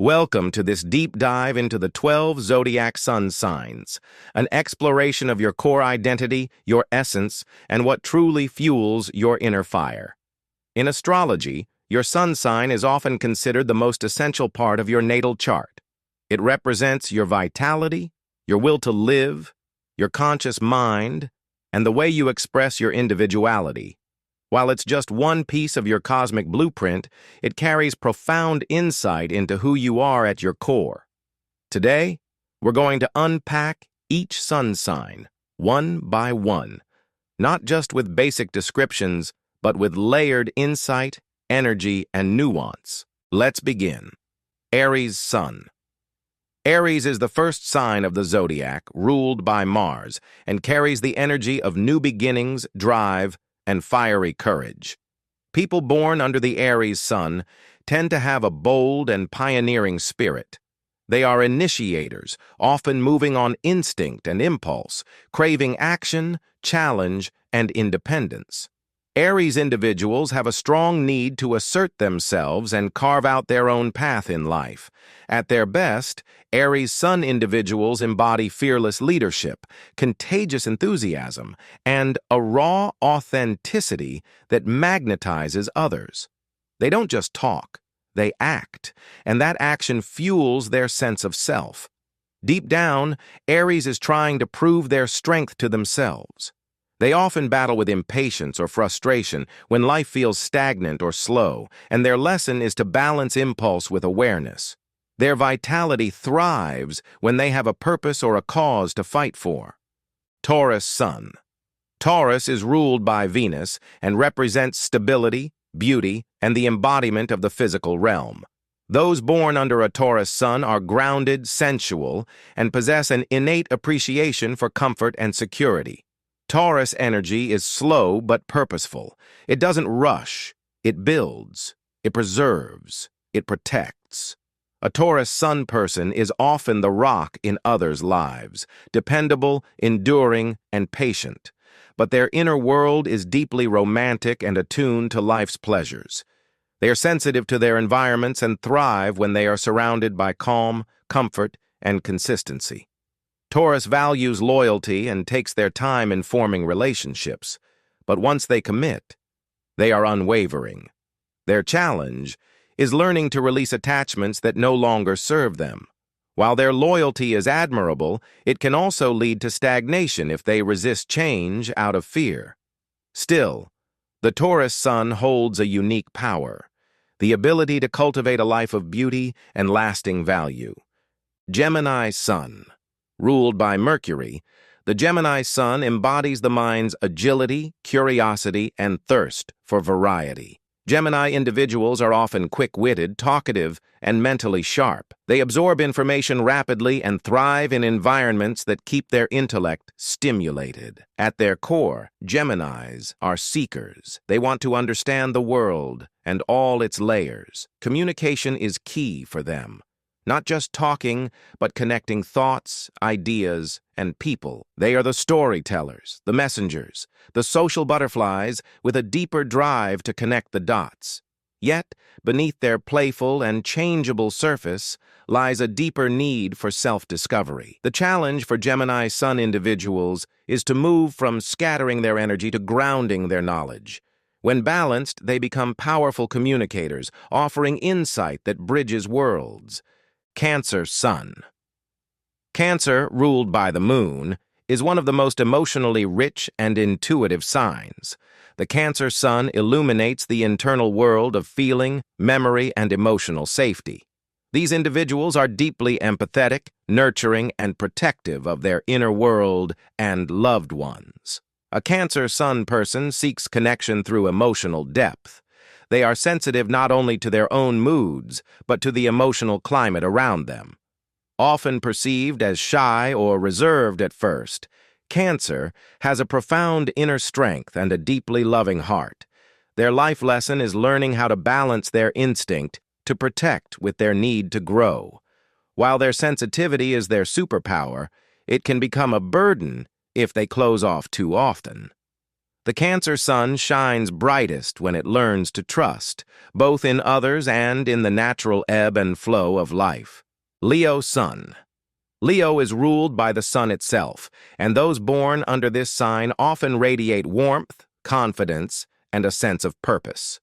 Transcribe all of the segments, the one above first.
Welcome to this deep dive into the 12 zodiac sun signs, an exploration of your core identity, your essence, and what truly fuels your inner fire. In astrology, your sun sign is often considered the most essential part of your natal chart. It represents your vitality, your will to live, your conscious mind, and the way you express your individuality. While it's just one piece of your cosmic blueprint, it carries profound insight into who you are at your core. Today, we're going to unpack each sun sign, one by one, not just with basic descriptions, but with layered insight, energy, and nuance. Let's begin. Aries Sun. Aries is the first sign of the zodiac, ruled by Mars, and carries the energy of new beginnings, drive, and fiery courage. People born under the Aries sun tend to have a bold and pioneering spirit. They are initiators, often moving on instinct and impulse, craving action, challenge, and independence. Aries individuals have a strong need to assert themselves and carve out their own path in life. At their best, Aries Sun individuals embody fearless leadership, contagious enthusiasm, and a raw authenticity that magnetizes others. They don't just talk, they act, and that action fuels their sense of self. Deep down, Aries is trying to prove their strength to themselves. They often battle with impatience or frustration when life feels stagnant or slow, and their lesson is to balance impulse with awareness. Their vitality thrives when they have a purpose or a cause to fight for. Taurus Sun. Taurus is ruled by Venus and represents stability, beauty, and the embodiment of the physical realm. Those born under a Taurus sun are grounded, sensual, and possess an innate appreciation for comfort and security. Taurus energy is slow but purposeful. It doesn't rush. It builds. It preserves. It protects. A Taurus sun person is often the rock in others' lives, dependable, enduring, and patient. But their inner world is deeply romantic and attuned to life's pleasures. They are sensitive to their environments and thrive when they are surrounded by calm, comfort, and consistency. Taurus values loyalty and takes their time in forming relationships, but once they commit, they are unwavering. Their challenge is learning to release attachments that no longer serve them. While their loyalty is admirable, it can also lead to stagnation if they resist change out of fear. Still, the Taurus sun holds a unique power, the ability to cultivate a life of beauty and lasting value. Gemini Sun. Ruled by Mercury, the Gemini sun embodies the mind's agility, curiosity, and thirst for variety. Gemini individuals are often quick-witted, talkative, and mentally sharp. They absorb information rapidly and thrive in environments that keep their intellect stimulated. At their core, Geminis are seekers. They want to understand the world and all its layers. Communication is key for them. Not just talking, but connecting thoughts, ideas, and people. They are the storytellers, the messengers, the social butterflies with a deeper drive to connect the dots. Yet, beneath their playful and changeable surface lies a deeper need for self-discovery. The challenge for Gemini Sun individuals is to move from scattering their energy to grounding their knowledge. When balanced, they become powerful communicators, offering insight that bridges worlds. Cancer Sun. Cancer, ruled by the moon, is one of the most emotionally rich and intuitive signs. The Cancer sun illuminates the internal world of feeling, memory, and emotional safety. These individuals are deeply empathetic, nurturing, and protective of their inner world and loved ones. A Cancer sun person seeks connection through emotional depth. They are sensitive not only to their own moods, but to the emotional climate around them. Often perceived as shy or reserved at first, Cancer has a profound inner strength and a deeply loving heart. Their life lesson is learning how to balance their instinct to protect with their need to grow. While their sensitivity is their superpower, it can become a burden if they close off too often. The Cancer Sun shines brightest when it learns to trust, both in others and in the natural ebb and flow of life. Leo Sun. Leo is ruled by the sun itself, and those born under this sign often radiate warmth, confidence, and a sense of purpose.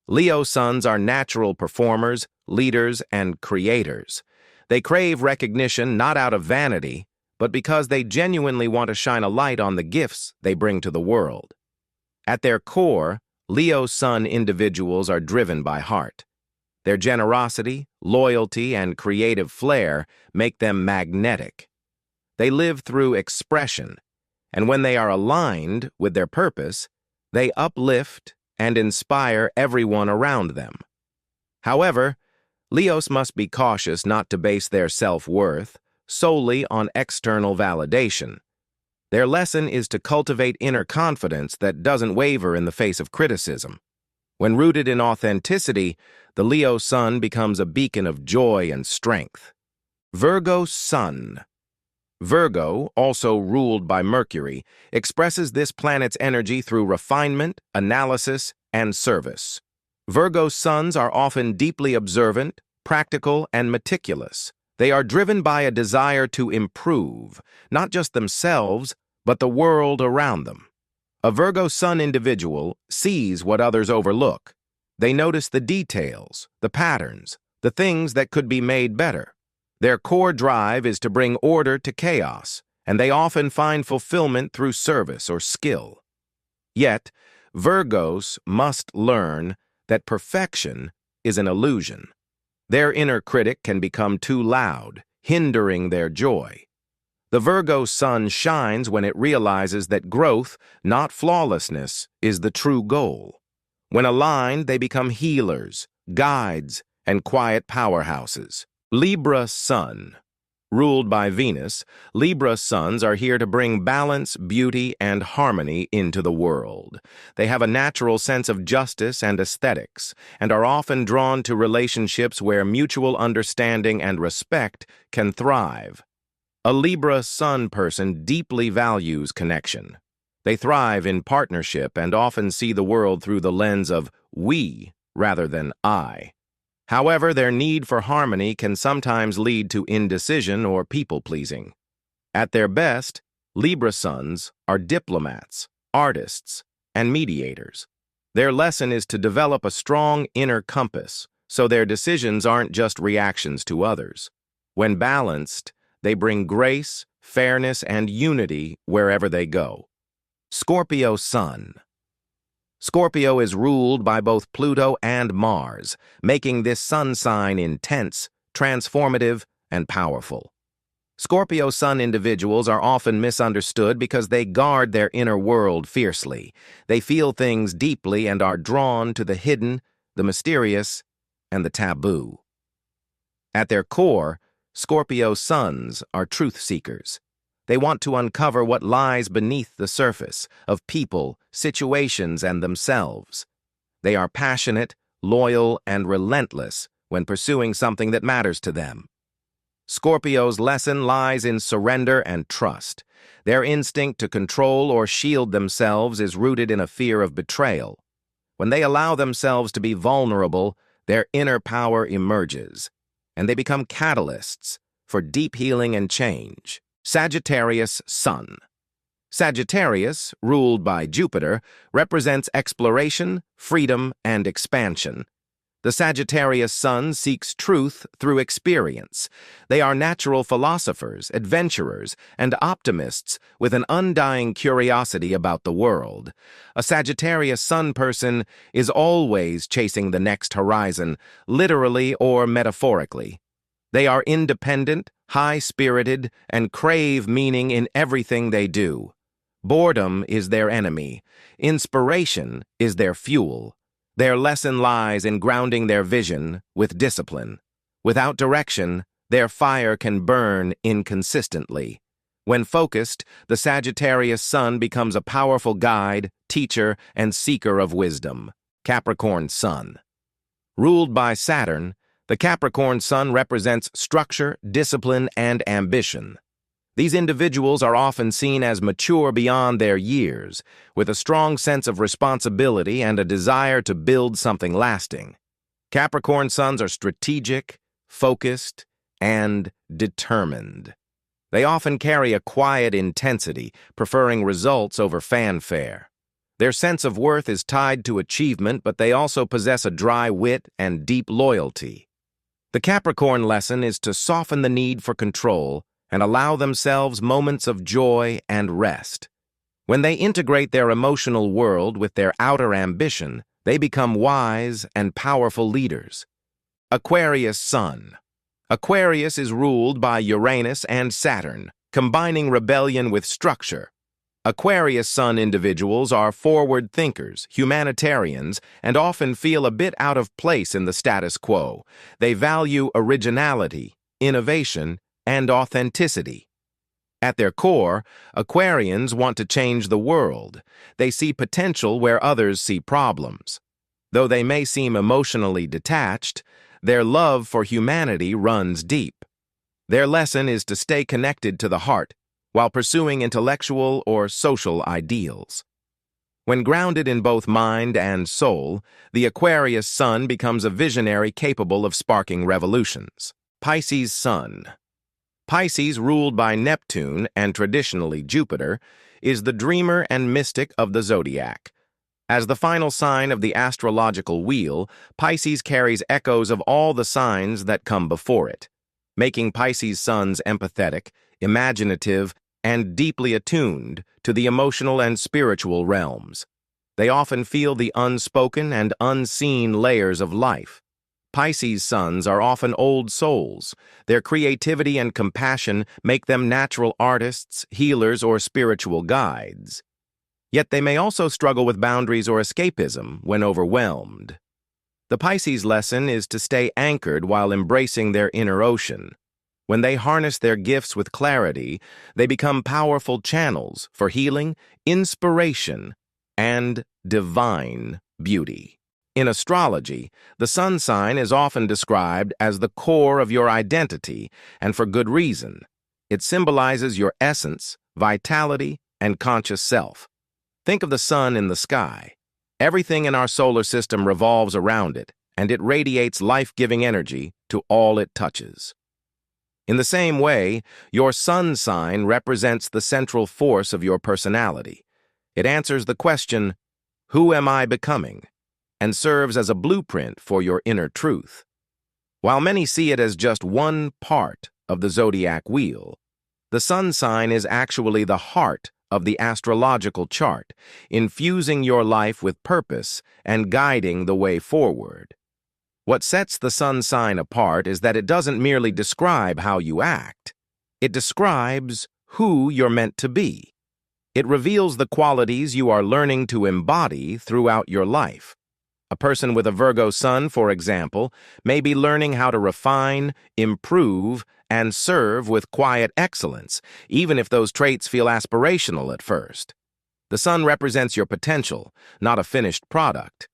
Leo suns are natural performers, leaders, and creators. They crave recognition not out of vanity, but because they genuinely want to shine a light on the gifts they bring to the world. At their core, Leo Sun individuals are driven by heart. Their generosity, loyalty, and creative flair make them magnetic. They live through expression, and when they are aligned with their purpose, they uplift and inspire everyone around them. However, Leos must be cautious not to base their self-worth solely on external validation. Their lesson is to cultivate inner confidence that doesn't waver in the face of criticism. When rooted in authenticity, the Leo Sun becomes a beacon of joy and strength. Virgo Sun. Virgo, also ruled by Mercury, expresses this planet's energy through refinement, analysis, and service. Virgo suns are often deeply observant, practical, and meticulous. They are driven by a desire to improve, not just themselves, but the world around them. A Virgo Sun individual sees what others overlook. They notice the details, the patterns, the things that could be made better. Their core drive is to bring order to chaos, and they often find fulfillment through service or skill. Yet, Virgos must learn that perfection is an illusion. Their inner critic can become too loud, hindering their joy. The Virgo Sun shines when it realizes that growth, not flawlessness, is the true goal. When aligned, they become healers, guides, and quiet powerhouses. Libra Sun. Ruled by Venus, Libra suns are here to bring balance, beauty, and harmony into the world. They have a natural sense of justice and aesthetics, and are often drawn to relationships where mutual understanding and respect can thrive. A Libra Sun person deeply values connection. They thrive in partnership and often see the world through the lens of we rather than I. However, their need for harmony can sometimes lead to indecision or people-pleasing. At their best, Libra suns are diplomats, artists, and mediators. Their lesson is to develop a strong inner compass, so their decisions aren't just reactions to others. When balanced, they bring grace, fairness, and unity wherever they go. Scorpio Sun. Scorpio is ruled by both Pluto and Mars, making this sun sign intense, transformative, and powerful. Scorpio Sun individuals are often misunderstood because they guard their inner world fiercely. They feel things deeply and are drawn to the hidden, the mysterious, and the taboo. At their core, Scorpio suns are truth seekers. They want to uncover what lies beneath the surface of people, situations, and themselves. They are passionate, loyal, and relentless when pursuing something that matters to them. Scorpio's lesson lies in surrender and trust. Their instinct to control or shield themselves is rooted in a fear of betrayal. When they allow themselves to be vulnerable, their inner power emerges, and they become catalysts for deep healing and change. Sagittarius Sun. Sagittarius, ruled by Jupiter, represents exploration, freedom, and expansion. The Sagittarius Sun seeks truth through experience. They are natural philosophers, adventurers, and optimists with an undying curiosity about the world. A Sagittarius Sun person is always chasing the next horizon, literally or metaphorically. They are independent, high-spirited, and crave meaning in everything they do. Boredom is their enemy. Inspiration is their fuel. Their lesson lies in grounding their vision with discipline. Without direction, their fire can burn inconsistently. When focused, the Sagittarius Sun becomes a powerful guide, teacher, and seeker of wisdom. Capricorn Sun. Ruled by Saturn, the Capricorn Sun represents structure, discipline, and ambition. These individuals are often seen as mature beyond their years, with a strong sense of responsibility and a desire to build something lasting. Capricorn suns are strategic, focused, and determined. They often carry a quiet intensity, preferring results over fanfare. Their sense of worth is tied to achievement, but they also possess a dry wit and deep loyalty. The Capricorn lesson is to soften the need for control and allow themselves moments of joy and rest. When they integrate their emotional world with their outer ambition, they become wise and powerful leaders. Aquarius Sun. Aquarius is ruled by Uranus and Saturn, combining rebellion with structure. Aquarius Sun individuals are forward thinkers, humanitarians, and often feel a bit out of place in the status quo. They value originality, innovation, and authenticity. At their core, Aquarians want to change the world. They see potential where others see problems. Though they may seem emotionally detached, their love for humanity runs deep. Their lesson is to stay connected to the heart while pursuing intellectual or social ideals. When grounded in both mind and soul, the Aquarius Sun becomes a visionary capable of sparking revolutions. Pisces Sun. Pisces, ruled by Neptune and traditionally Jupiter, is the dreamer and mystic of the Zodiac. As the final sign of the astrological wheel, Pisces carries echoes of all the signs that come before it, making Pisces suns empathetic, imaginative, and deeply attuned to the emotional and spiritual realms. They often feel the unspoken and unseen layers of life. Pisces suns are often old souls. Their creativity and compassion make them natural artists, healers, or spiritual guides. Yet they may also struggle with boundaries or escapism when overwhelmed. The Pisces lesson is to stay anchored while embracing their inner ocean. When they harness their gifts with clarity, they become powerful channels for healing, inspiration, and divine beauty. In astrology, the sun sign is often described as the core of your identity, and for good reason. It symbolizes your essence, vitality, and conscious self. Think of the sun in the sky. Everything in our solar system revolves around it, and it radiates life-giving energy to all it touches. In the same way, your sun sign represents the central force of your personality. It answers the question, "Who am I becoming?" and serves as a blueprint for your inner truth. While many see it as just one part of the zodiac wheel, the sun sign is actually the heart of the astrological chart, infusing your life with purpose and guiding the way forward. What sets the sun sign apart is that it doesn't merely describe how you act. It describes who you're meant to be. It reveals the qualities you are learning to embody throughout your life. A person with a Virgo sun, for example, may be learning how to refine, improve, and serve with quiet excellence, even if those traits feel aspirational at first. The sun represents your potential, not a finished product.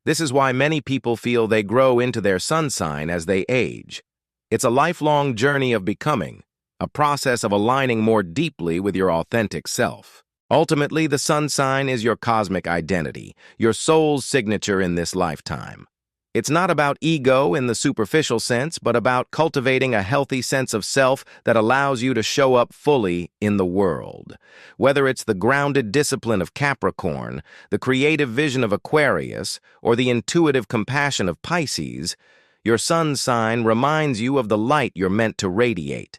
This is why many people feel they grow into their sun sign as they age. It's a lifelong journey of becoming, a process of aligning more deeply with your authentic self. Ultimately, the sun sign is your cosmic identity, your soul's signature in this lifetime. It's not about ego in the superficial sense, but about cultivating a healthy sense of self that allows you to show up fully in the world. Whether it's the grounded discipline of Capricorn, the creative vision of Aquarius, or the intuitive compassion of Pisces, your sun sign reminds you of the light you're meant to radiate.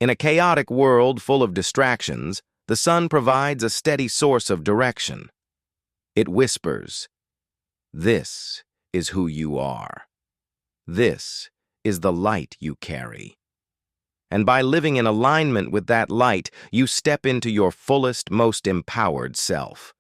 In a chaotic world full of distractions, the sun provides a steady source of direction. It whispers, "This is who you are. This is the light you carry." And by living in alignment with that light, you step into your fullest, most empowered self.